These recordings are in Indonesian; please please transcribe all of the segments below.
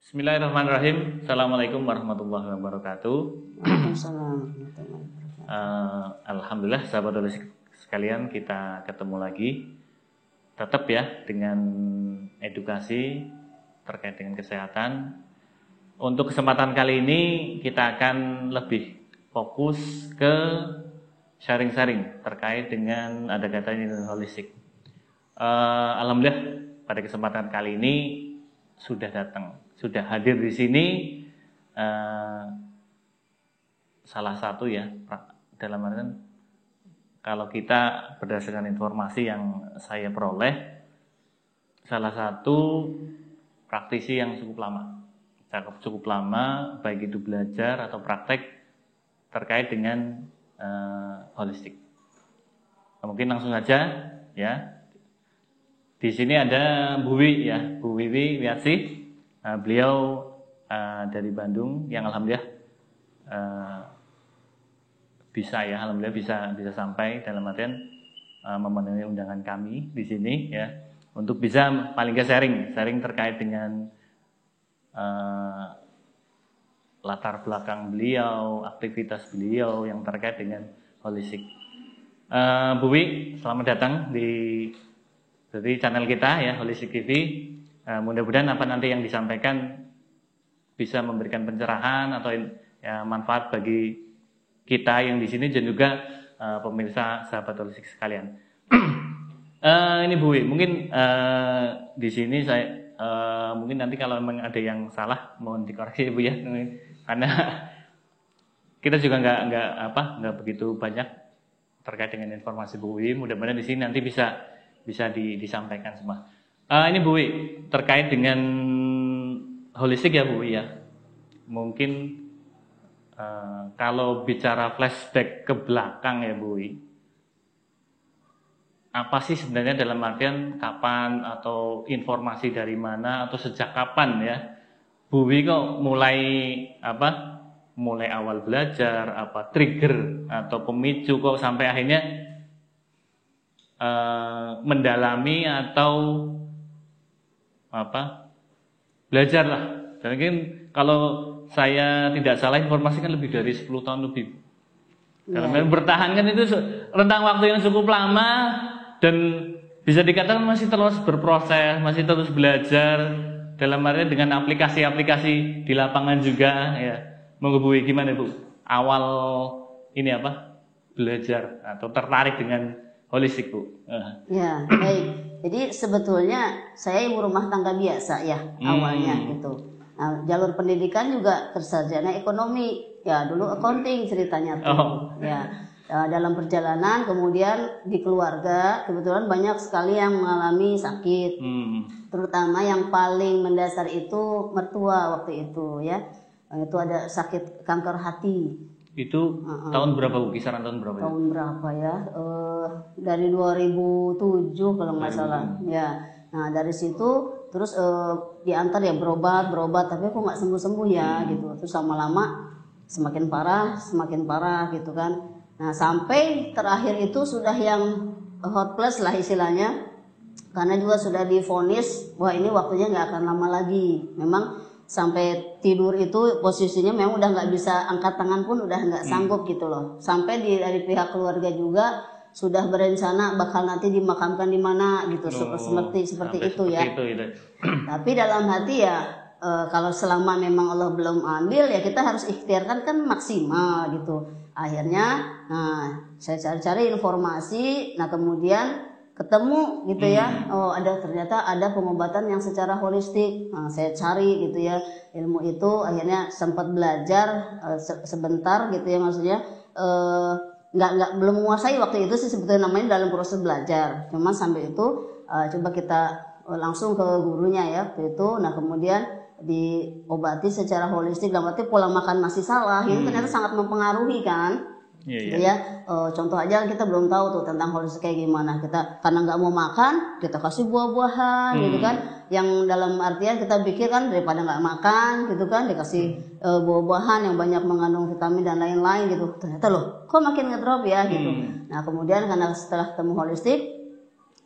Bismillahirrahmanirrahim. Assalamualaikum warahmatullahi wabarakatuh. Waalaikumsalam warahmatullahi wabarakatuh. Alhamdulillah sahabat holistik sekalian, kita ketemu lagi. Tetap ya dengan edukasi terkait dengan kesehatan. Untuk kesempatan kali ini kita akan lebih fokus ke sharing-sharing terkait dengan ada kaitannya dengan holistik. Alhamdulillah pada kesempatan kali ini sudah datang, sudah hadir di sini salah satu ya, dalam artian kalau kita berdasarkan informasi yang saya peroleh, salah satu praktisi yang cukup lama baik itu belajar atau praktek terkait dengan holistik. Mungkin langsung saja ya. Di sini ada Bu Wiwi ya, Bu Wiwi Wiatsih. Beliau dari Bandung yang alhamdulillah alhamdulillah bisa sampai dalam artian memenuhi undangan kami di sini ya, untuk bisa paling nggak sharing terkait dengan latar belakang beliau, aktivitas beliau yang terkait dengan holistik. Bu Wiwi, selamat datang di channel kita ya, Holistik TV. Mudah-mudahan apa nanti yang disampaikan bisa memberikan pencerahan atau ya, manfaat bagi kita yang di sini dan juga pemirsa sahabat holistik sekalian. Ini Bu Wiwi, mungkin di sini saya mungkin nanti kalau memang ada yang salah mohon dikoreksi Bu ya, karena kita juga nggak begitu banyak terkait dengan informasi Bu Wiwi. Mudah-mudahan di sini nanti bisa disampaikan semua. Ini Bu Wiwi terkait dengan holistik ya Bu Wiwi ya. Mungkin kalau bicara flashback ke belakang ya Bu Wiwi, apa sih sebenarnya dalam artian kapan atau informasi dari mana atau sejak kapan ya Bu Wiwi kok mulai awal belajar, apa trigger atau pemicu kok sampai akhirnya mendalami atau belajar lah. Dan mungkin kalau saya tidak salah informasi kan lebih dari 10 tahun lebih. Karena bertahan kan itu rentang waktu yang cukup lama dan bisa dikatakan masih terus berproses, masih terus belajar dalam artinya dengan aplikasi-aplikasi di lapangan juga ya. Menghubungi gimana Bu? Awal ini belajar atau tertarik dengan holistik Bu. Ya, baik. Jadi sebetulnya saya ibu rumah tangga biasa ya awalnya gitu. Nah, jalur pendidikan juga tersarjana ekonomi. Ya, dulu accounting ceritanya tuh. Ya, dalam perjalanan kemudian di keluarga kebetulan banyak sekali yang mengalami sakit. Terutama yang paling mendasar itu mertua waktu itu ya. Itu ada sakit kanker hati. Itu tahun berapa Bu? Kisaran tahun berapa? Tahun berapa ya? Dari 2007 kalau nggak salah. Ya. Nah dari situ terus diantar ya berobat, tapi kok nggak sembuh ya gitu. Terus lama-lama semakin parah gitu kan. Nah sampai terakhir itu sudah yang hot plus lah istilahnya, karena juga sudah divonis wah ini waktunya nggak akan lama lagi. Memang sampai tidur itu posisinya memang udah nggak bisa angkat tangan pun udah nggak sanggup gitu loh. Sampai dari pihak keluarga juga sudah berencana bakal nanti dimakamkan di mana gitu, seperti itu ya. Tapi dalam hati ya kalau selama memang Allah belum ambil ya kita harus ikhtiarkan kan maksimal gitu. Akhirnya saya cari-cari informasi, nah kemudian ketemu gitu ya, ternyata ada pengobatan yang secara holistik. Nah, saya cari gitu ya ilmu itu, akhirnya sempat belajar sebentar gitu ya, maksudnya belum menguasai waktu itu sih sebetulnya, namanya dalam proses belajar. Cuma sambil itu coba kita langsung ke gurunya ya itu. Nah kemudian diobati secara holistik, dalam arti pola makan masih salah, itu ternyata sangat mempengaruhi kan. Gitu ya. Contoh aja kita belum tahu tuh tentang holistik kayak gimana. Kita karena nggak mau makan, kita kasih buah-buahan gitu kan. Yang dalam artian kita pikir kan daripada nggak makan gitu kan, dikasih buah-buahan yang banyak mengandung vitamin dan lain-lain gitu. Ternyata loh, kok makin ngedrop ya gitu. Nah kemudian karena setelah ketemu holistik,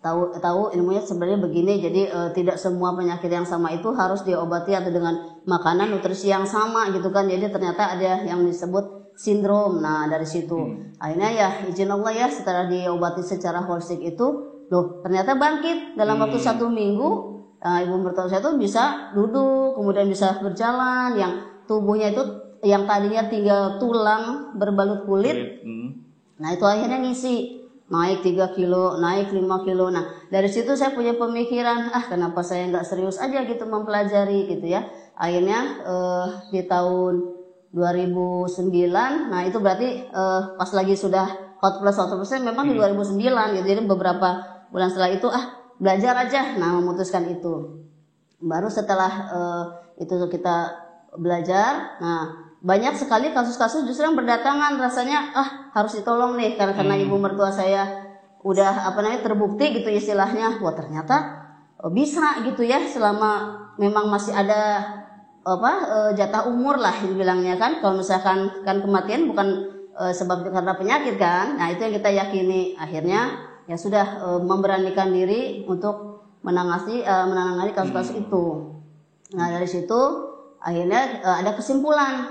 tahu ilmunya sebenarnya begini. Jadi tidak semua penyakit yang sama itu harus diobati atau dengan makanan nutrisi yang sama gitu kan. Jadi ternyata ada yang disebut sindrom. Nah dari situ akhirnya ya izin Allah ya, setelah diobati secara holistik itu, loh ternyata bangkit dalam waktu 1 minggu. Ibu mertua saya tuh bisa duduk, kemudian bisa berjalan, yang tubuhnya itu yang tadinya tinggal tulang berbalut kulit. Nah itu akhirnya ngisi, naik 3 kilo, naik 5 kilo. Nah dari situ saya punya pemikiran, kenapa saya nggak serius aja gitu mempelajari gitu ya. Akhirnya di tahun 2009, nah itu berarti pas lagi sudah hot plus 100% memang di 2009 gitu. Jadi beberapa bulan setelah itu belajar aja, nah memutuskan itu. Baru setelah itu kita belajar, nah banyak sekali kasus-kasus justru yang berdatangan, rasanya harus ditolong nih karena ibu mertua saya udah terbukti gitu istilahnya, wah ternyata bisa gitu ya, selama memang masih ada jatah umur lah dibilangnya kan. Kalau misalkan kan kematian bukan sebab karena penyakit kan. Nah itu yang kita yakini. Akhirnya ya sudah memberanikan diri untuk menangani kasus-kasus itu. Nah dari situ akhirnya ada kesimpulan,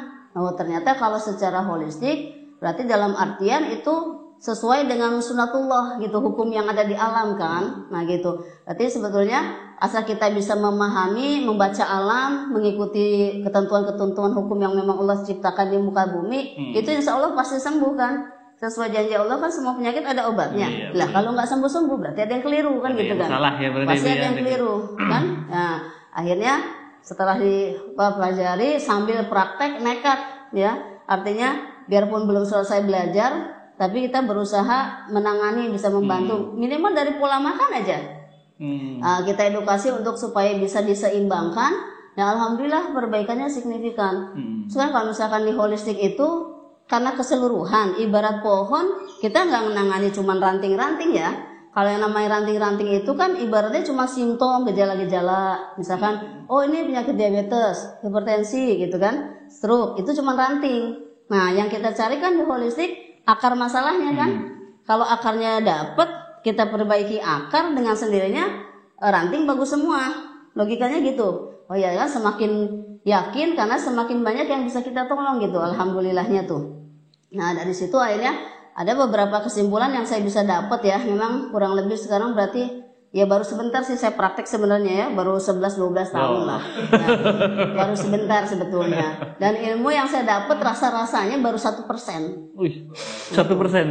ternyata kalau secara holistik berarti dalam artian itu sesuai dengan sunatullah gitu, hukum yang ada di alam kan. Nah gitu, berarti sebetulnya asal kita bisa memahami, membaca alam, mengikuti ketentuan-ketentuan hukum yang memang Allah ciptakan di muka bumi, itu insya Allah pasti sembuh kan. Sesuai janji Allah kan semua penyakit ada obatnya. Lah kalau nggak sembuh-sembuh berarti ada yang keliru kan gitu kan. Salah ya, pasti ada yang keliru kan. Nah akhirnya setelah dipelajari sambil praktek nekat ya, artinya biarpun belum selesai belajar tapi kita berusaha menangani, bisa membantu minimal dari pola makan aja. Kita edukasi untuk supaya bisa diseimbangkan. Nah alhamdulillah perbaikannya signifikan. Sekarang kalau misalkan di holistik itu karena keseluruhan, ibarat pohon kita nggak menangani cuma ranting-ranting ya. Kalau yang namanya ranting-ranting itu kan ibaratnya cuma simptom, gejala-gejala. Misalkan, oh ini penyakit diabetes, hipertensi gitu kan, stroke, itu cuma ranting. Nah yang kita cari kan di holistik akar masalahnya kan. Kalau akarnya dapet, kita perbaiki akar, dengan sendirinya ranting bagus semua. Logikanya gitu. Oh ya kan, semakin yakin karena semakin banyak yang bisa kita tolong gitu. Alhamdulillahnya tuh. Nah dari situ akhirnya ada beberapa kesimpulan yang saya bisa dapat ya. Memang kurang lebih sekarang berarti ya baru sebentar sih saya praktek sebenarnya ya, baru 11-12 tahun lah. Nah, baru sebentar sebetulnya. Dan ilmu yang saya dapat rasa-rasanya baru 1%. 1%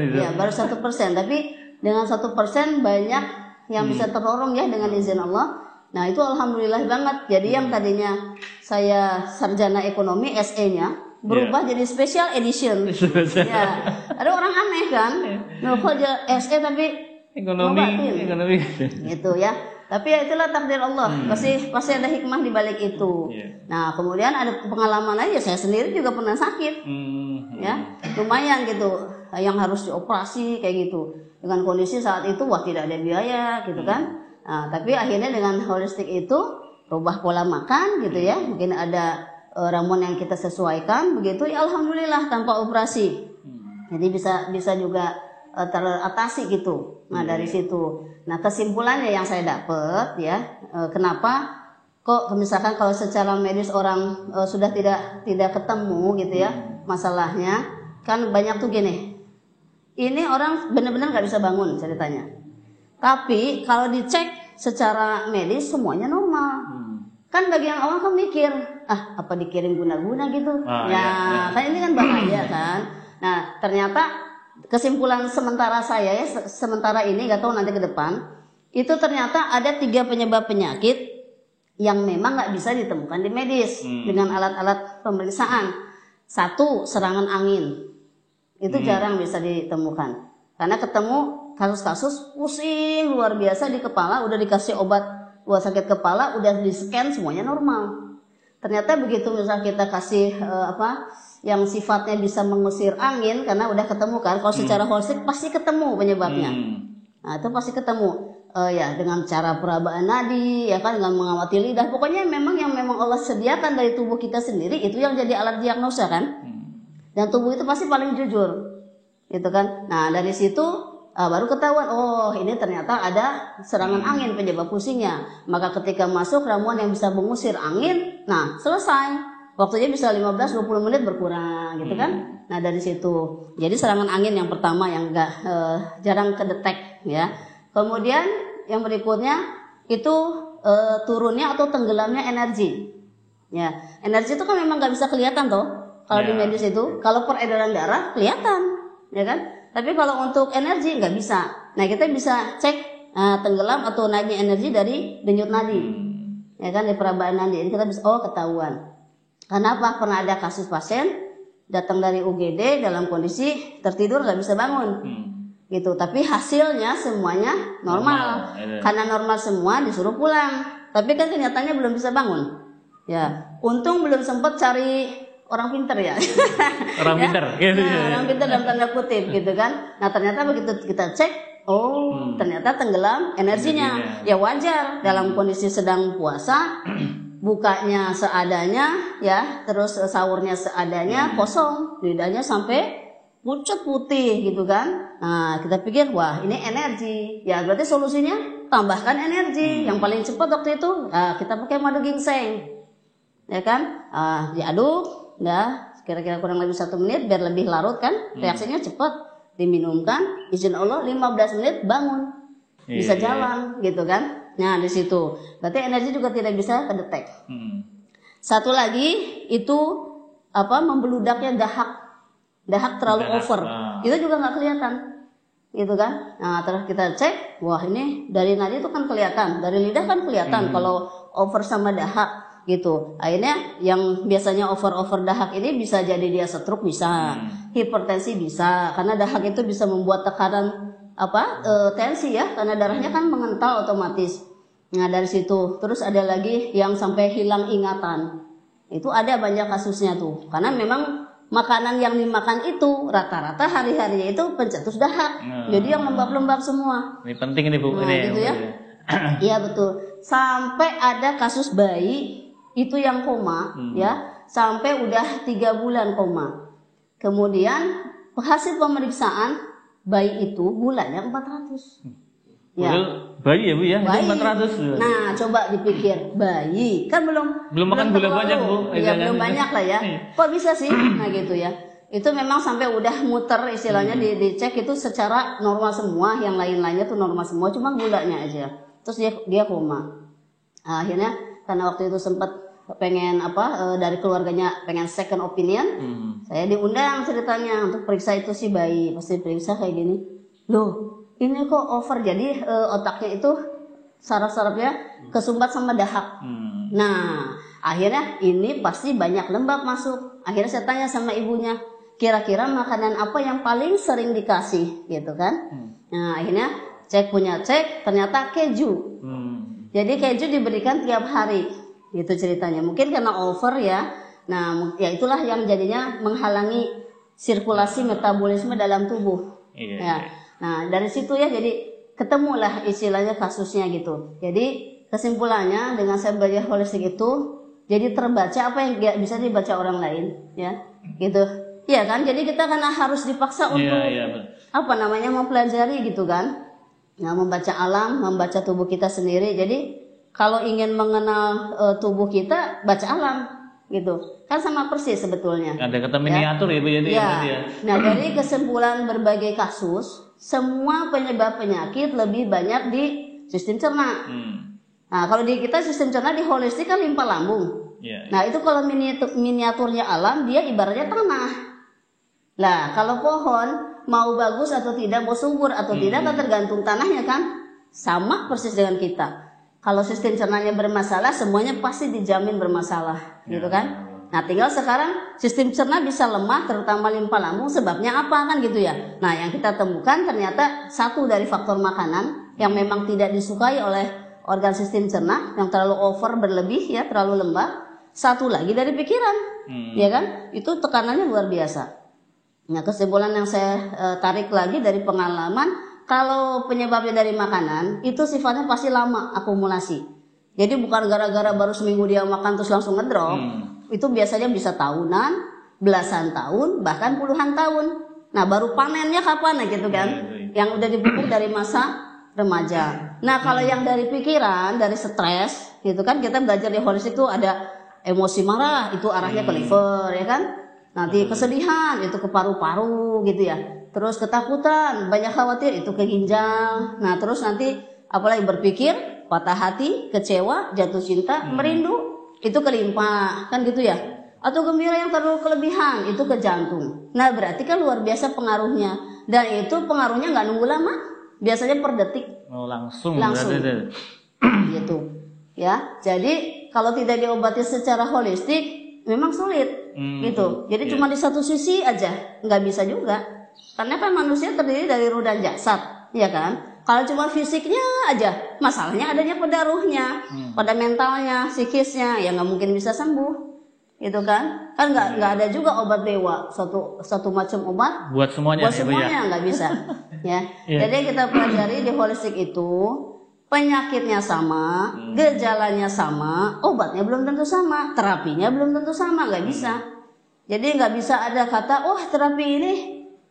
itu? Ya baru 1%. Tapi dengan 1% banyak yang bisa terorong ya dengan izin Allah. Nah itu alhamdulillah banget. Jadi yang tadinya saya sarjana ekonomi SE-nya berubah jadi special edition. Ya, ada orang aneh kan, kok SE tapi ekonomi gitu ya. Tapi ya itulah takdir Allah. Pasti ada hikmah di balik itu. Nah kemudian ada pengalaman aja, saya sendiri juga pernah sakit, ya lumayan gitu, yang harus dioperasi kayak gitu. Dengan kondisi saat itu wah tidak ada biaya gitu kan. Nah, tapi akhirnya dengan holistik itu rubah pola makan gitu ya, mungkin ada ramuan yang kita sesuaikan begitu ya, alhamdulillah tanpa operasi. Jadi bisa juga teratasi gitu. Nah dari situ, nah kesimpulannya yang saya dapat ya, kenapa kok misalkan kalau secara medis orang sudah tidak ketemu gitu ya masalahnya, kan banyak tuh gini, ini orang benar-benar nggak bisa bangun ceritanya. Tapi kalau dicek secara medis semuanya normal. Kan bagi yang awam kan mikir, apa dikirim guna-guna gitu. Kan ini kan bahaya kan. Nah ternyata kesimpulan sementara saya ya, sementara ini gak tahu nanti ke depan, itu ternyata ada 3 penyebab penyakit yang memang gak bisa ditemukan di medis dengan alat-alat pemeriksaan. 1, serangan angin. Itu jarang bisa ditemukan. Karena ketemu kasus-kasus pusing luar biasa di kepala, udah dikasih obat buat sakit kepala, udah di scan semuanya normal. Ternyata begitu misal kita kasih yang sifatnya bisa mengusir angin, karena udah ketemu kan, kalau secara holistik pasti ketemu penyebabnya. Nah itu pasti ketemu ya dengan cara perabaan nadi ya kan, dengan mengamati lidah, pokoknya memang yang memang Allah sediakan dari tubuh kita sendiri, itu yang jadi alat diagnosa kan. Dan tubuh itu pasti paling jujur gitu kan. Nah dari situ baru ketahuan, oh ini ternyata ada serangan angin penyebab pusingnya. Maka ketika masuk ramuan yang bisa mengusir angin, nah selesai. Waktunya bisa 15-20 menit berkurang gitu kan. Nah dari situ. Jadi serangan angin yang pertama yang jarang kedetek ya. Kemudian yang berikutnya itu turunnya atau tenggelamnya energi. Ya, energi itu kan memang nggak bisa kelihatan toh. Kalau di medis itu, kalau peredaran darah kelihatan, ya kan? Tapi kalau untuk energi nggak bisa. Nah kita bisa cek tenggelam atau naiknya energi dari denyut nadi, ya kan, di perabaan nadi. Ini kita bisa ketahuan. Kenapa? Pernah ada kasus pasien datang dari UGD dalam kondisi tertidur nggak bisa bangun, gitu. Tapi hasilnya semuanya normal. Karena normal semua disuruh pulang. Tapi kan kenyataannya belum bisa bangun. Ya, untung belum sempat cari orang pinter ya. Orang pinter. Gitu, orang pinter dalam tanda kutip gitu kan. Nah ternyata begitu kita cek, ternyata tenggelam energinya. Ya wajar dalam kondisi sedang puasa, bukanya seadanya ya, terus sahurnya seadanya, kosong, lidahnya sampai pucat putih gitu kan. Nah kita pikir wah ini energi. Ya berarti solusinya tambahkan energi. Yang paling cepat waktu itu kita pakai madu ginseng. Ya kan, diaduk, ya kira-kira kurang lebih 1 menit biar lebih larut kan, reaksinya cepat, diminumkan, izin Allah 15 menit bangun, bisa jalan gitu kan. Nah di situ, berarti energi juga tidak bisa kedetek. Satu lagi itu membeludaknya dahak terlalu over, itu juga nggak kelihatan, gitu kan. Nah terus kita cek, wah ini dari nadi itu kan kelihatan, dari lidah kan kelihatan kalau over sama dahak. Gitu. Akhirnya yang biasanya over dahak ini bisa jadi dia stroke bisa, hipertensi bisa, karena dahak itu bisa membuat tekanan tensi ya, karena darahnya kan mengental otomatis. Nah dari situ, terus ada lagi yang sampai hilang ingatan. Itu ada banyak kasusnya tuh, karena memang makanan yang dimakan itu rata-rata hari-harinya itu pencetus dahak, jadi yang lembab-lembab semua. Ini penting ini Bu. Nah, ini gitu ya. Iya betul. Sampai ada kasus bayi itu yang koma ya, sampai udah 3 bulan koma. Kemudian hasil pemeriksaan bayi itu gulanya 400. Ya. Bayi ya Bu ya, bayi. Itu 400. Nah, coba dipikir, bayi kan belum makan gula banyak Bu. Ya belum banyak lah ya. Kok bisa sih? Nah gitu ya. Itu memang sampai udah muter istilahnya dicek itu secara normal semua, yang lain-lainnya tuh normal semua, cuma gulanya aja. Terus dia koma. Nah, akhirnya karena waktu itu sempat pengen dari keluarganya pengen second opinion, saya diundang ceritanya untuk periksa itu si bayi. Pasti periksa kayak gini, loh ini kok over, jadi otaknya itu saraf-sarafnya kesumbat sama dahak. Nah akhirnya ini pasti banyak lembab masuk. Akhirnya saya tanya sama ibunya, kira-kira makanan apa yang paling sering dikasih gitu kan. Nah akhirnya cek ternyata keju. Jadi keju diberikan tiap hari gitu ceritanya. Mungkin karena over ya. Nah ya itulah yang jadinya menghalangi sirkulasi metabolisme dalam tubuh. Ya. Nah dari situ ya jadi ketemulah istilahnya kasusnya gitu. Jadi kesimpulannya dengan saya belajar holistik itu jadi terbaca apa yang gak bisa dibaca orang lain ya gitu. Iya kan, jadi kita kan harus dipaksa untuk mempelajari gitu kan. Nah membaca alam, membaca tubuh kita sendiri. Jadi kalau ingin mengenal tubuh kita, baca alam gitu. Kan sama persis sebetulnya. Ada kata miniatur ya Bu ya. Ya. Nah dari kesimpulan berbagai kasus, semua penyebab penyakit lebih banyak di sistem cerna. Nah kalau di kita sistem cerna di holistik kan limpa lambung. Nah itu kalau miniaturnya alam, dia ibaratnya tanah. Lah kalau pohon mau bagus atau tidak, mau subur atau tidak kan tergantung tanahnya kan. Sama persis dengan kita. Kalau sistem cernanya bermasalah, semuanya pasti dijamin bermasalah, gitu kan? Nah, tinggal sekarang sistem cerna bisa lemah, terutama limpa lambung, sebabnya apa kan gitu ya? Nah, yang kita temukan ternyata satu dari faktor makanan yang memang tidak disukai oleh organ sistem cerna, yang terlalu over berlebih ya, terlalu lembab. Satu lagi dari pikiran, ya kan? Itu tekanannya luar biasa. Nah, kesimpulan yang saya tarik lagi dari pengalaman, kalau penyebabnya dari makanan, itu sifatnya pasti lama akumulasi. Jadi bukan gara-gara baru seminggu dia makan terus langsung ngedrop. Itu biasanya bisa tahunan, belasan tahun, bahkan puluhan tahun. Nah baru panennya kapan gitu kan? yang udah dipupuk dari masa remaja. Nah, kalau yang dari pikiran, dari stres, gitu kan, kita belajar di holistik itu ada emosi marah, itu arahnya ke liver, ya kan? Nanti kesedihan, itu ke paru-paru, gitu ya. Terus ketakutan, banyak khawatir, itu ke ginjal. Nah, terus nanti apalagi berpikir, patah hati, kecewa, jatuh cinta, merindu, itu ke limpa, kan gitu ya. Atau gembira yang terlalu kelebihan, itu ke jantung. Nah, berarti kan luar biasa pengaruhnya. Dan itu pengaruhnya nggak nunggu lama, biasanya per detik. Oh, langsung. Gitu ya. Jadi kalau tidak diobati secara holistik memang sulit gitu. Jadi cuma di satu sisi aja nggak bisa juga, karena kan manusia terdiri dari ruh dan jasad, ya kan. Kalau cuma fisiknya aja, masalahnya adanya pada ruhnya, pada mentalnya, psikisnya, ya nggak mungkin bisa sembuh, gitu kan? Kan nggak ada juga obat dewa, satu macam obat buat semuanya, nggak bisa, ya. Jadi kita pelajari di holistik itu penyakitnya sama, gejalanya sama, obatnya belum tentu sama, terapinya belum tentu sama, nggak bisa. Jadi nggak bisa ada kata, wah terapi ini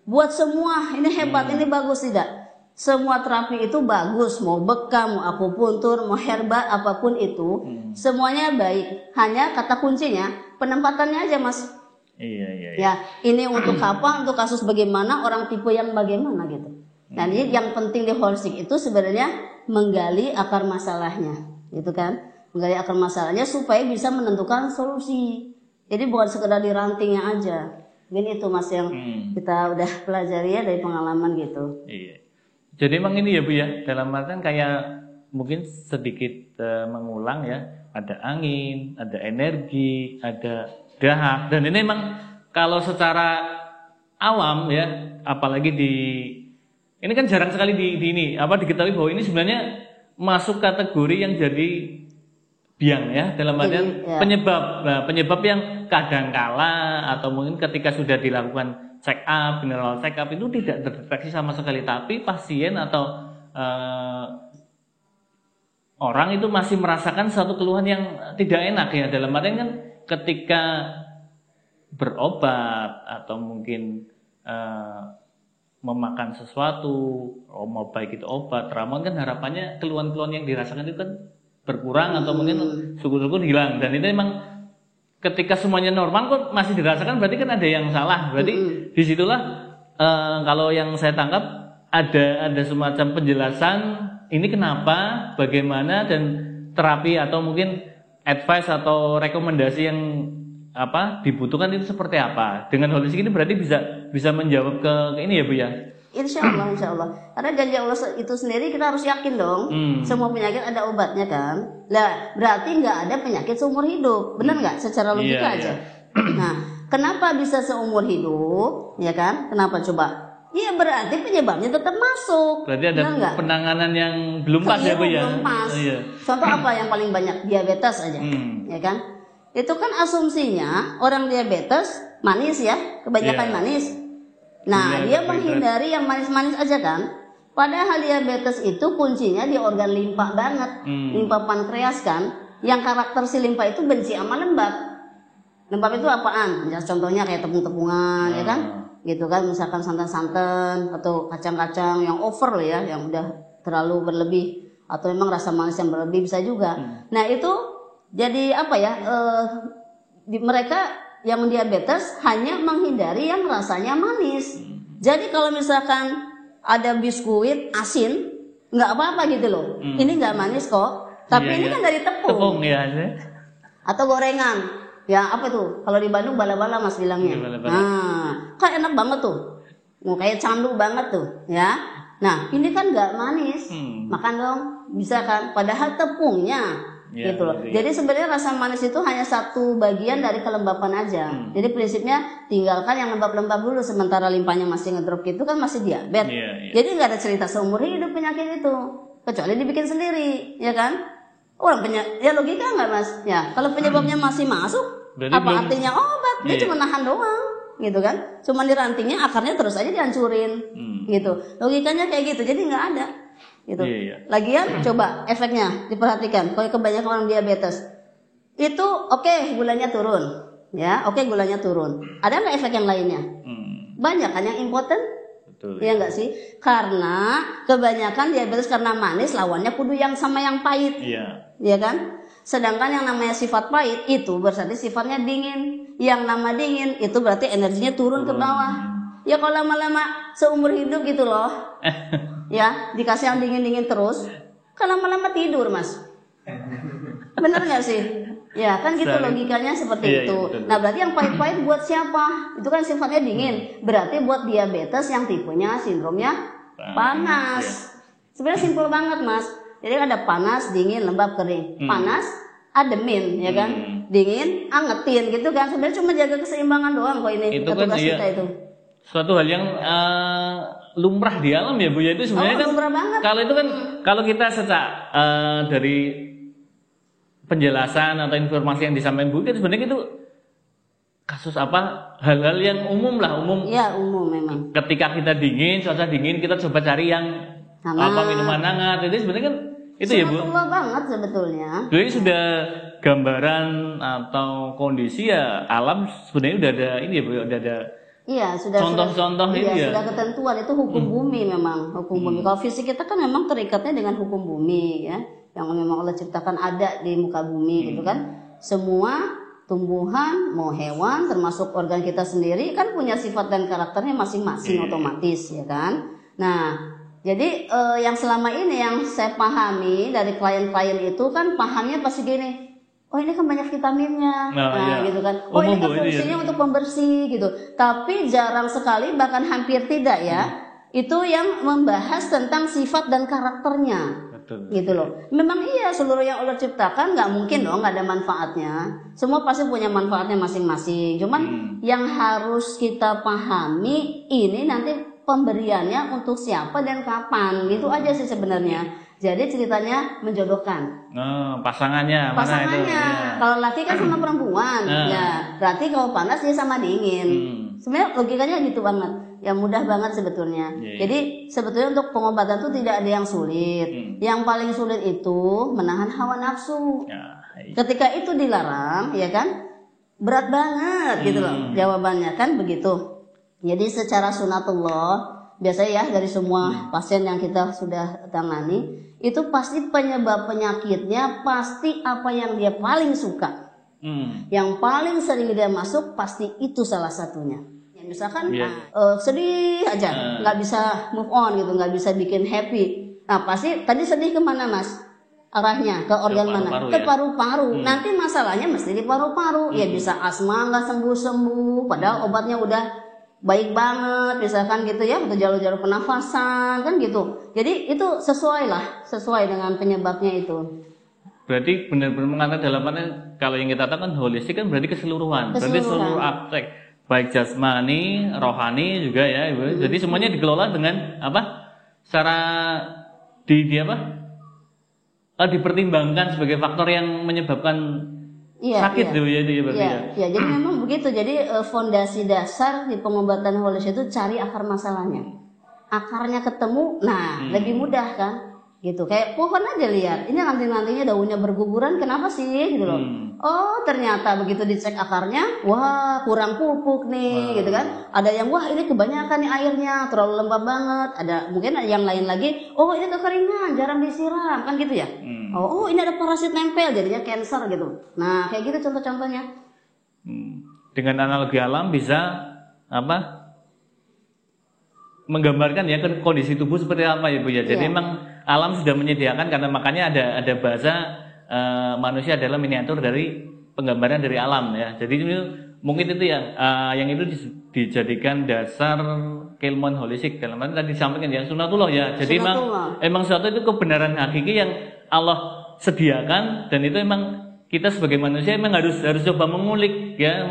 buat semua, ini hebat, ini bagus, tidak. Semua terapi itu bagus, mau bekam, mau akupuntur, mau herba, apapun itu, semuanya baik. Hanya kata kuncinya penempatannya aja, Mas. Iya. Ya, ini untuk apa? Untuk kasus bagaimana, orang tipe yang bagaimana gitu. Nah, jadi yang penting di holistik itu sebenarnya menggali akar masalahnya, gitu kan? Menggali akar masalahnya supaya bisa menentukan solusi. Jadi bukan sekedar di rantingnya aja. Mungkin itu, Mas, yang kita udah pelajari ya dari pengalaman gitu. Iya. Jadi emang ini ya Bu ya, dalam artian kayak mungkin sedikit mengulang ya, ada angin, ada energi, ada dahak, dan ini emang kalau secara awam ya, apalagi ini kan jarang sekali diketahui bahwa ini sebenarnya masuk kategori yang jadi biang ya, dalam artian penyebab yang kadangkala atau mungkin ketika sudah dilakukan check up, general check up itu tidak terdeteksi sama sekali, tapi pasien atau orang itu masih merasakan suatu keluhan yang tidak enak ya, dalam artian kan ketika berobat atau mungkin memakan sesuatu, mau baik itu obat, ramuan, kan harapannya keluhan-keluhan yang dirasakan itu kan berkurang atau mungkin syukur-syukur hilang, dan itu memang ketika semuanya normal kok masih dirasakan, berarti kan ada yang salah. Berarti disitulah kalau yang saya tangkap ada semacam penjelasan ini kenapa, bagaimana, dan terapi atau mungkin advice atau rekomendasi yang dibutuhkan itu seperti apa. Dengan holistik ini berarti bisa menjawab ke ini ya Bu ya. Insya Allah. Karena janji Allah itu sendiri kita harus yakin dong. Semua penyakit ada obatnya kan. Lah berarti nggak ada penyakit seumur hidup, benar nggak? Secara logika aja. Nah, kenapa bisa seumur hidup? Ya kan? Kenapa coba? Iya berarti penyebabnya tetap masuk. Berarti ada penanganan yang belum pas ya Bu ya. Belum pas. Contoh apa yang paling banyak? Diabetes aja, ya kan? Itu kan asumsinya orang diabetes manis ya, kebanyakan manis. Nah, dia menghindari yang manis-manis aja kan. Padahal diabetes itu kuncinya di organ limpa banget. Limpa pankreas kan. Yang karakter si limpa itu benci sama lembab. Lembab itu apaan? Ya, contohnya kayak tepung-tepungan, ya kan? Gitu kan, misalkan santan-santan atau kacang-kacang yang over ya, yang udah terlalu berlebih. Atau memang rasa manis yang berlebih bisa juga. Nah, itu jadi apa ya? Mereka yang diabetes hanya menghindari yang rasanya manis. Jadi kalau misalkan ada biskuit asin, nggak apa-apa gitu loh. Ini nggak manis kok. Tapi ini kan dari tepung. Atau gorengan. Ya apa tuh? Kalau di Bandung bala-bala Mas bilangnya. Nah, kan enak banget tuh. Kayak candu banget tuh, ya. Nah, ini kan nggak manis. Makan dong, bisa kan? Padahal tepungnya. Gitu loh. Jadi sebenarnya rasa manis itu hanya satu bagian dari kelembapan aja. Jadi prinsipnya tinggalkan yang lembab-lembab dulu, sementara limpanya masih ngedrop gitu kan masih diabetes. Jadi nggak ada cerita seumur hidup penyakit itu, kecuali dibikin sendiri, ya kan? Orang ya logika nggak Mas? Ya kalau penyebabnya masih masuk, berarti apa artinya obat? Dia cuma nahan doang, gitu kan? Cuma dirantingnya, akarnya terus aja dihancurin, gitu. Logikanya kayak gitu, jadi nggak ada. Gitu. Lagian coba efeknya diperhatikan. Kalau kebanyakan orang diabetes itu gulanya turun, ya gulanya turun. Ada nggak efek yang lainnya? Banyak kan yang impoten, Betul. Iya enggak sih? Karena kebanyakan diabetes karena manis lawannya kudu yang sama yang pahit. Iya. Iya kan? Sedangkan yang namanya sifat pahit itu berarti sifatnya dingin. Yang nama dingin itu berarti energinya turun ke bawah. Ya kalau lama-lama seumur hidup gitu loh. Ya, dikasih yang dingin-dingin terus, kan lama-lama tidur, Mas. Bener nggak sih? Ya kan gitu logikanya seperti itu. Betul. Nah berarti yang pahit-pahit buat siapa? Itu kan sifatnya dingin. Berarti buat diabetes yang tipenya sindromnya panas. Sebenarnya simpel banget, Mas. Jadi ada panas, dingin, lembab, kering. Panas, ademin, ya kan? Dingin, angetin gitu kan. Sebenarnya cuma jaga keseimbangan doang kok ini. Itu kan kita itu. Suatu hal yang lumrah di alam ya Bu ya, itu sebenarnya kan lumrah banget. Kalau itu kan kalau kita dari penjelasan atau informasi yang disampaikan Bu, kan sebenarnya itu kasus apa, hal-hal yang umum lah, umum. Iya, umum memang. Ketika kita dingin, cuaca dingin, kita coba cari yang minuman hangat. Jadi sebenarnya kan itu ya Bu. Sunatullah banget sebetulnya. Jadi sudah gambaran atau kondisi ya alam sebenarnya udah ada ini ya Bu, udah ada. Iya, sudah contoh-contoh ini ya. Sudah ketentuan itu hukum bumi memang, hukum bumi. Kalau fisik kita kan memang terikatnya dengan hukum bumi ya, yang memang Allah ciptakan ada di muka bumi gitu kan. Semua tumbuhan, mau hewan, termasuk organ kita sendiri kan punya sifat dan karakternya masing-masing otomatis ya kan. Nah, jadi yang selama ini yang saya pahami dari klien-klien itu kan pahamnya pasti gini. Oh ini kan banyak vitaminnya, gitu kan. Oh ini kan fungsinya untuk pembersih gitu. Tapi jarang sekali bahkan hampir tidak ya. Itu yang membahas tentang sifat dan karakternya. Betul. Gitu loh. Memang iya seluruh yang Allah ciptakan nggak mungkin dong nggak ada manfaatnya. Semua pasti punya manfaatnya masing-masing. Cuman yang harus kita pahami ini nanti pemberiannya untuk siapa dan kapan. Gitu aja sih sebenarnya. Jadi ceritanya menjodohkan. Pasangannya. Mana itu? Ya. Kalau laki kan sama perempuan, ya. Berarti kalau panas dia sama dingin. Sebenarnya logikanya gitu banget. Ya mudah banget sebetulnya. Jadi sebetulnya untuk pengobatan itu tidak ada yang sulit. Yang paling sulit itu menahan hawa nafsu. Ketika itu dilarang, ya kan? Berat banget gitu loh. Jawabannya kan begitu. Jadi secara sunatullah biasanya ya dari semua pasien yang kita sudah tangani itu pasti penyebab penyakitnya pasti apa yang dia paling suka, yang paling sering dia masuk pasti itu salah satunya. Ya, misalkan sedih aja, nggak bisa move on gitu, nggak bisa bikin happy. Nah pasti tadi sedih kemana Mas? Arahnya ke organ mana? Ke paru-paru. Nanti masalahnya mesti di paru-paru. Ya bisa asma nggak sembuh-sembuh, padahal obatnya udah baik banget misalkan gitu ya, untuk jalur-jalur pernafasan kan gitu. Jadi itu sesuai dengan penyebabnya itu. Berarti benar-benar mengangkat dalamnya, kalau yang kita katakan holistik kan berarti keseluruhan. Berarti seluruh aspek baik jasmani, rohani juga ya. Jadi semuanya dikelola dengan apa? Secara dipertimbangkan sebagai faktor yang menyebabkan sakit ya berarti ya. Ya, jadi memang begitu. Jadi fondasi dasar di pengobatan holistik itu cari akar masalahnya. Akarnya ketemu, lebih mudah kan? Gitu. Kayak pohon aja lihat. Ini nantinya daunnya berguguran, kenapa sih gitu loh. Oh, ternyata begitu dicek akarnya, wah, kurang pupuk nih gitu kan. Ada yang wah ini kebanyakan nih airnya, terlalu lembab banget. Ada mungkin yang lain lagi, oh ini kekeringan, jarang disiram kan gitu ya. Oh ini ada parasit nempel jadinya cancer gitu. Nah kayak gitu contoh-contohnya. Dengan analogi alam bisa menggambarkan ya kondisi tubuh seperti apa ya Bu ya. Jadi memang alam sudah menyediakan, karena makanya ada bahasa manusia adalah miniatur dari penggambaran dari alam ya. Jadi mungkin itu yang itu dijadikan dasar keilmuan holistik. Dalam arti tadi disampaikan yang sunatullah ya. Jadi emang suatu itu kebenaran hakiki yang Allah sediakan, dan itu emang kita sebagai manusia emang harus coba mengulik ya,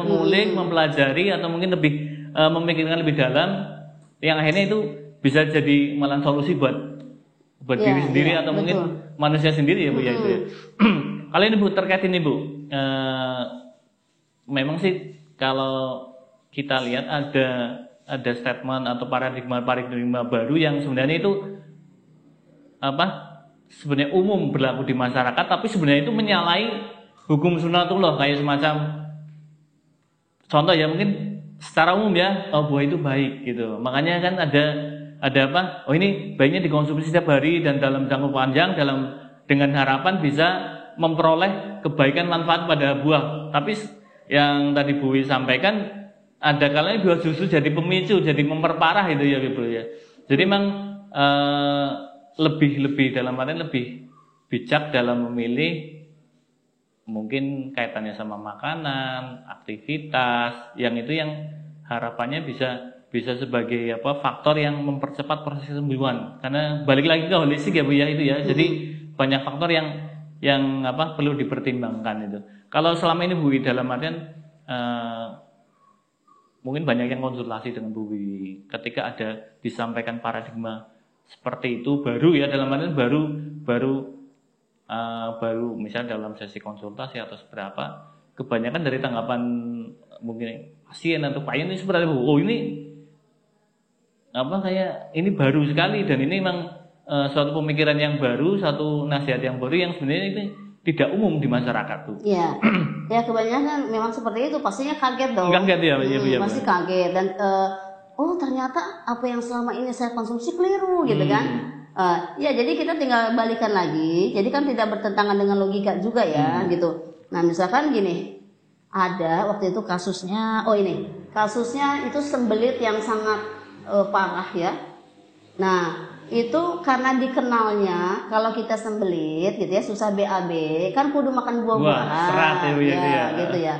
mempelajari atau mungkin lebih memikirkan lebih dalam, yang akhirnya itu bisa jadi malah solusi buat diri sendiri atau mungkin manusia sendiri ya Bu ya itu ya. Kalau ini Bu terkait ini Bu, memang sih kalau kita lihat ada statement atau paradigma baru yang sebenarnya itu sebenarnya umum berlaku di masyarakat, tapi sebenarnya itu menyalahi hukum sunatullah, kayak semacam contoh ya, mungkin secara umum ya, buah itu baik gitu. Makanya kan ada ada apa? Oh ini baiknya dikonsumsi setiap hari dan dalam jangka panjang dengan harapan bisa memperoleh kebaikan manfaat pada buah. Tapi yang tadi Bu Wi sampaikan ada kalanya buah justru jadi pemicu, jadi memperparah itu ya Ibu ya. Jadi memang lebih dalam artian lebih bijak dalam memilih mungkin kaitannya sama makanan, aktivitas, yang itu yang harapannya bisa sebagai faktor yang mempercepat proses kesembuhan. Karena balik lagi ke holistik ya Bu ya itu ya. Jadi banyak faktor yang perlu dipertimbangkan itu. Kalau selama ini Bu dalam artian mungkin banyak yang konsultasi dengan Bu Wi ketika ada disampaikan paradigma seperti itu baru ya, dalam artian baru misalnya dalam sesi konsultasi atau seberapa, kebanyakan dari tanggapan mungkin pasien atau klien ini seperti Bu, oh ini kayak ini baru sekali dan ini memang suatu pemikiran yang baru, satu nasihat yang baru yang sebenarnya ini tidak umum di masyarakat tuh. Iya, ya kebanyakan memang seperti itu, pastinya kaget dong. Kaget ya, pasti kaget dan oh ternyata apa yang selama ini saya konsumsi keliru gitu kan. Ya jadi kita tinggal balikan lagi, jadi kan tidak bertentangan dengan logika juga ya gitu. Nah misalkan gini, ada waktu itu kasusnya itu sembelit yang sangat parah ya. Nah itu karena dikenalnya kalau kita sembelit gitu ya susah BAB kan kudu makan buah-buahan serat ya, gitu ya.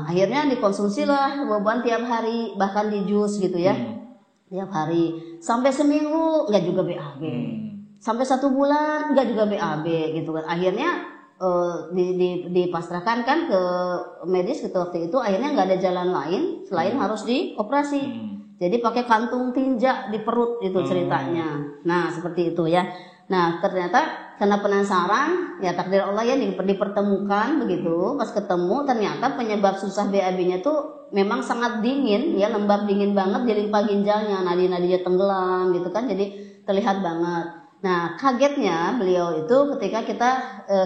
Akhirnya dikonsumsi lah buah-buahan tiap hari, bahkan di jus gitu ya. Tiap hari sampai seminggu nggak juga BAB, sampai 1 bulan nggak juga BAB gitu kan. Akhirnya dipasrahkan kan ke medis gitu waktu itu. Akhirnya nggak ada jalan lain selain harus dioperasi. Jadi pakai kantung tinja di perut itu ceritanya. Nah seperti itu ya. Nah ternyata karena penasaran ya takdir Allah ya dipertemukan begitu. Pas ketemu ternyata penyebab susah BAB-nya tuh memang sangat dingin ya, lembab dingin banget di limpa ginjalnya, nadi-nadinya tenggelam gitu kan, jadi terlihat banget. Nah kagetnya beliau itu ketika kita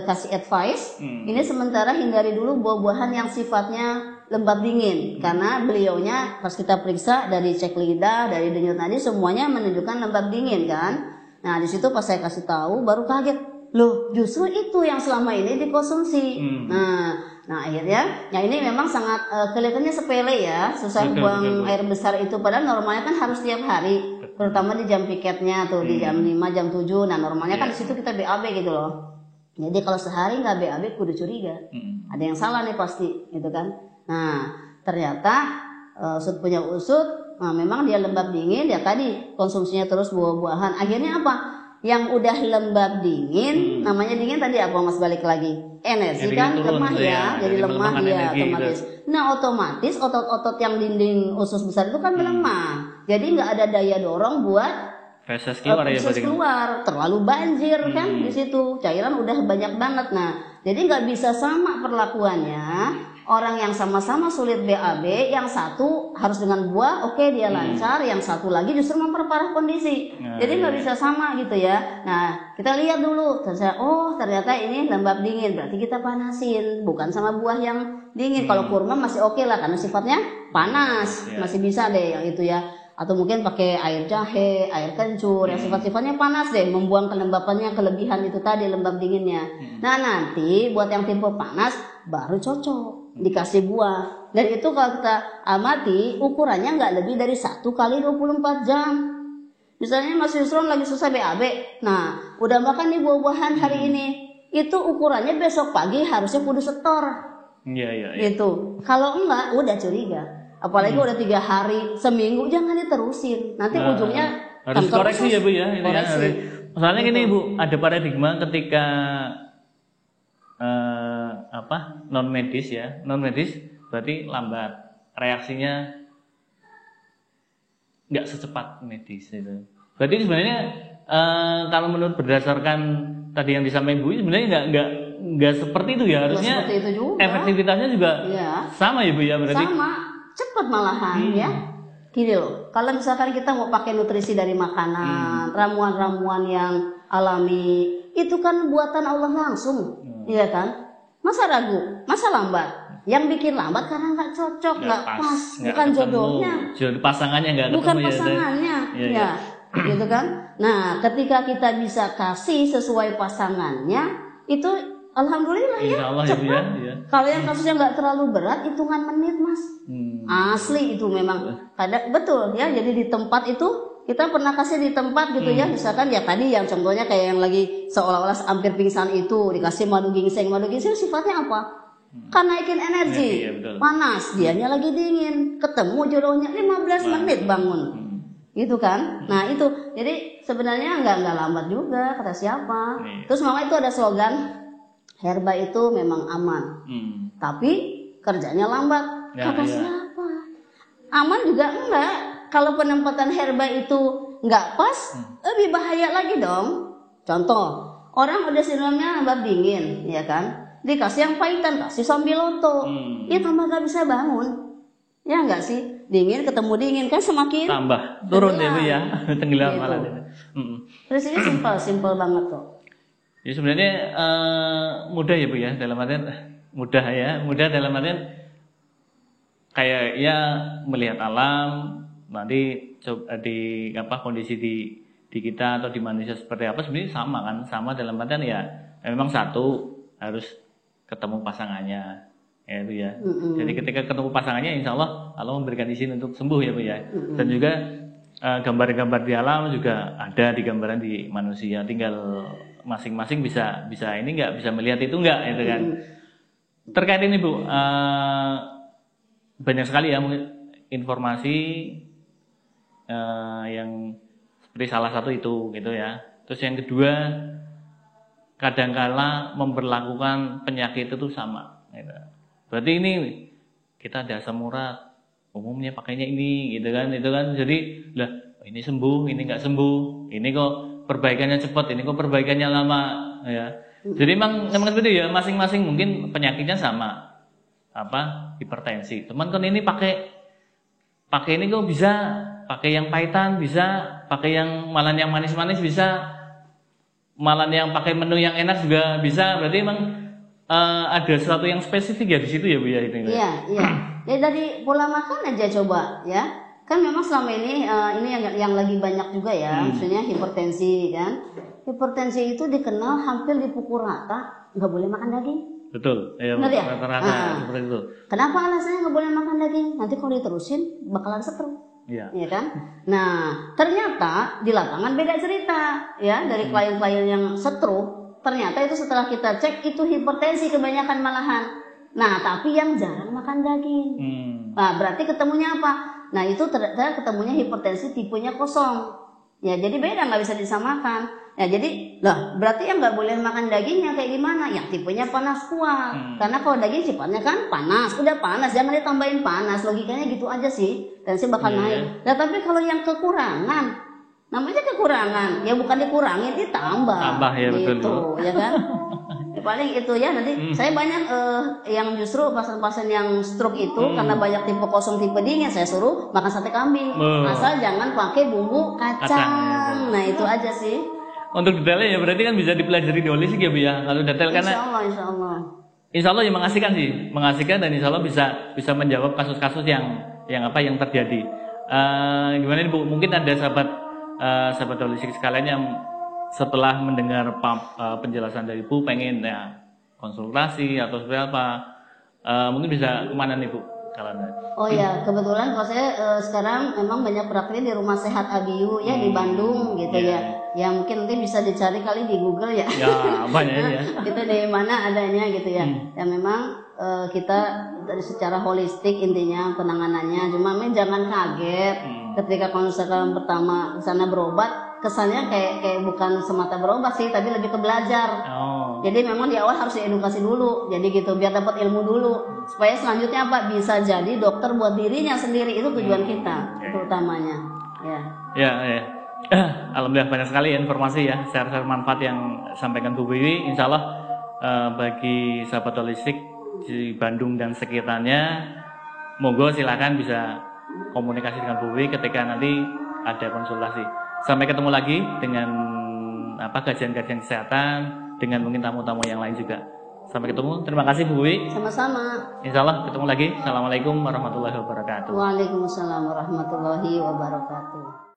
kasih advice, ini sementara hindari dulu buah-buahan yang sifatnya lembab dingin, karena beliaunya pas kita periksa dari cek lidah, dari denyut nadi semuanya menunjukkan lembab dingin kan. Nah di situ pas saya kasih tahu baru kaget, loh justru itu yang selama ini dikonsumsi. Nah akhirnya ya ini memang sangat kelihatannya sepele ya, susah buang air besar itu, padahal normalnya kan harus tiap hari, terutama di jam piketnya tuh di jam 5 jam 7. Nah normalnya kan di situ kita BAB gitu loh. Jadi kalau sehari nggak BAB kudu curiga, ada yang salah nih pasti gitu kan. Nah ternyata usut punya usut, nah memang dia lembab dingin ya, tadi konsumsinya terus buah-buahan. Akhirnya apa? Yang udah lembab dingin, namanya dingin tadi apa Mas, balik lagi energi kan lemah ya, jadi lemah ya otomatis. Gitu. Nah otomatis otot-otot yang dinding usus besar itu kan melemah, jadi nggak ada daya dorong buat feses keluar keluar, terlalu banjir kan di situ, cairan udah banyak banget. Nah jadi nggak bisa sama perlakuannya. Orang yang sama-sama sulit BAB, yang satu harus dengan buah, oke, dia lancar, yang satu lagi justru memperparah kondisi. Jadi nggak bisa sama gitu ya. Nah kita lihat dulu, ternyata ini lembab dingin, berarti kita panasin, bukan sama buah yang dingin. Kalau kurma masih oke lah karena sifatnya panas, masih bisa deh yang itu ya. Atau mungkin pakai air jahe, air kencur, yang sifat-sifatnya panas deh, membuang kelembapannya, kelebihan itu tadi lembab dinginnya. Nah nanti buat yang tipe panas baru cocok dikasih buah. Dan itu kalau kita amati ukurannya nggak lebih dari 1 kali 24 jam. Misalnya Mas Yusron lagi susah BAB, nah udah makan nih buah-buahan hari ini, itu ukurannya besok pagi harusnya kudu setor. Iya. Gitu. Kalau enggak udah curiga. Apalagi udah 3 hari, seminggu, jangan diterusin. Nanti ujungnya harus koreksi ya Bu ya. Soalnya gini Bu, ada paradigma ketika non medis berarti lambat reaksinya, nggak secepat medis itu. Berarti sebenarnya kalau menurut berdasarkan tadi yang disampaikan Bu, sebenarnya nggak seperti itu ya, harusnya seperti itu juga. Efektivitasnya juga sama ya Bu ya, berarti sama, cepat malahan ya. Gini loh, kalau misalkan kita mau pakai nutrisi dari makanan, ramuan-ramuan yang alami, itu kan buatan Allah langsung, iya kan? Masa ragu, masa lambat? Yang bikin lambat karena nggak cocok, nggak pas, bukan jodohnya, pasangannya nggak ketemu, bukan pasangannya, ya. gitu kan. Nah, ketika kita bisa kasih sesuai pasangannya, itu alhamdulillah ya, Insya Allah cepat. ya, Bu ya. Kalau yang kasusnya nggak terlalu berat, hitungan menit Mas. Asli itu memang kadang betul ya. Jadi di tempat itu kita pernah kasih di tempat gitu ya, misalkan ya tadi yang contohnya kayak yang lagi seolah-olah hampir pingsan itu dikasih madu ginseng sifatnya apa? Kan naikin energi, Iya, betul. panas, dianya lagi dingin, ketemu jodohnya 15 menit bangun, gitu kan? Nah itu, jadi sebenarnya nggak lambat juga kata siapa. Terus mama itu ada slogan, herba itu memang aman, tapi kerjanya lambat. Kata siapa? Aman juga enggak. Kalau penempatan herba itu nggak pas, lebih bahaya lagi dong. Contoh, orang udah sindromnya bab dingin, ya kan? Dikasih yang pahitan, kasih sambiloto, ya tambah nggak bisa bangun, ya nggak sih? Dingin ketemu dingin kan semakin tambah turun ya Bu ya, tenggelam gitu. malah. Terus ini simpel banget kok. Ya sebenarnya mudah ya Bu ya, dalam artian mudah dalam artian kayak ya melihat alam, nanti coba di kondisi di kita atau di manusia seperti apa sebenarnya sama kan, sama dalam artian ya memang satu harus ketemu pasangannya, ya itu ya. Jadi ketika ketemu pasangannya, insya Allah memberikan izin untuk sembuh ya Bu ya. Dan juga gambar-gambar di alam juga ada di gambaran di manusia, tinggal masing-masing bisa ini nggak, bisa melihat itu nggak, itu kan. Terkait ini Bu, banyak sekali ya informasi yang seperti salah satu itu gitu ya. Terus yang kedua, kadangkala memperlakukan penyakit itu sama gitu. Berarti ini kita ada asam urat, umumnya pakainya ini gitu kan, itu kan. Jadi lah ini sembuh, ini nggak sembuh, ini kok perbaikannya cepat, ini kok perbaikannya lama ya. Jadi memang seperti itu ya, masing-masing mungkin penyakitnya sama, hipertensi. Teman kan ini pakai ini kok bisa, pakai yang pahitan bisa, pakai yang malah yang manis-manis bisa, malah yang pakai menu yang enak juga bisa. Berarti emang ada sesuatu yang spesifik ya di situ ya Bu ya itu. Iya. Ya dari pola makan aja coba ya. Kan memang selama ini yang lagi banyak juga ya, maksudnya hipertensi kan. Hipertensi itu dikenal hampir dipukul rata, nggak boleh makan daging. Betul. Ya, rata-rata seperti itu. Kenapa alasannya nggak boleh makan daging? Nanti kalau diterusin bakalan stroke. Iya kan? Nah, ternyata di lapangan beda cerita ya dari klien-klien yang stroke. Ternyata itu setelah kita cek itu hipertensi kebanyakan malahan. Nah, tapi yang jarang makan daging. Nah, berarti ketemunya apa? Nah, itu ternyata ketemunya hipertensi tipenya kosong. Ya, jadi beda, nggak bisa disamakan. Ya, jadi berarti yang nggak boleh makan dagingnya kayak gimana? Yang tipenya panas kuat. Karena kalau daging sifatnya kan panas, udah panas, jangan ditambahin panas. Logikanya gitu aja sih. Tensi bakal naik. Nah, tapi kalau yang kekurangan, namanya kekurangan, ya bukan dikurangin, ditambah. Tambah ya, gitu, betul. Ya kan? Ya, paling itu ya nanti saya banyak yang justru pasien-pasien yang stroke itu karena banyak tipe kosong tipe dingin, saya suruh makan sate kambing. Asal jangan pakai bumbu kacang. Nah, itu aja sih. Untuk detailnya ya berarti kan bisa dipelajari di holistik ya Bu ya. Kalau detail karena Insya Allah ya mengasihkan dan Insya Allah bisa menjawab kasus-kasus yang terjadi. Gimana nih Bu? Mungkin ada sahabat holistik sekalian yang setelah mendengar penjelasan dari Bu pengen ya konsultasi atau seperti apa, mungkin bisa kemana nih Bu? Oh ya, kebetulan kalau saya sekarang memang banyak praktik di Rumah Sehat Abiyu ya di Bandung gitu ya. Ya mungkin nanti bisa dicari kali di Google ya. Ya banyak ya. Itu di mana adanya gitu ya. Ya memang kita dari secara holistik intinya penanganannya. Cuma jangan kaget ketika konsultan pertama sana berobat, kesannya kayak bukan semata berobat sih, tapi lebih ke belajar. Jadi memang di awal harus diedukasi dulu, jadi gitu biar dapat ilmu dulu, supaya selanjutnya bisa jadi dokter buat dirinya sendiri. Itu tujuan kita, itu utamanya. Ya. Alhamdulillah banyak sekali informasi ya, share manfaat yang sampaikan Bu Wiwi. Insya Allah bagi sahabat holistik di Bandung dan sekitarnya, monggo silakan bisa komunikasi dengan Bu Wiwi ketika nanti ada konsultasi. Sampai ketemu lagi dengan kajian-kajian kesehatan dengan mungkin tamu-tamu yang lain juga. Sampai ketemu. Terima kasih Bu Wiwi. Sama-sama. Insya Allah ketemu lagi. Assalamualaikum warahmatullahi wabarakatuh. Waalaikumsalam warahmatullahi wabarakatuh.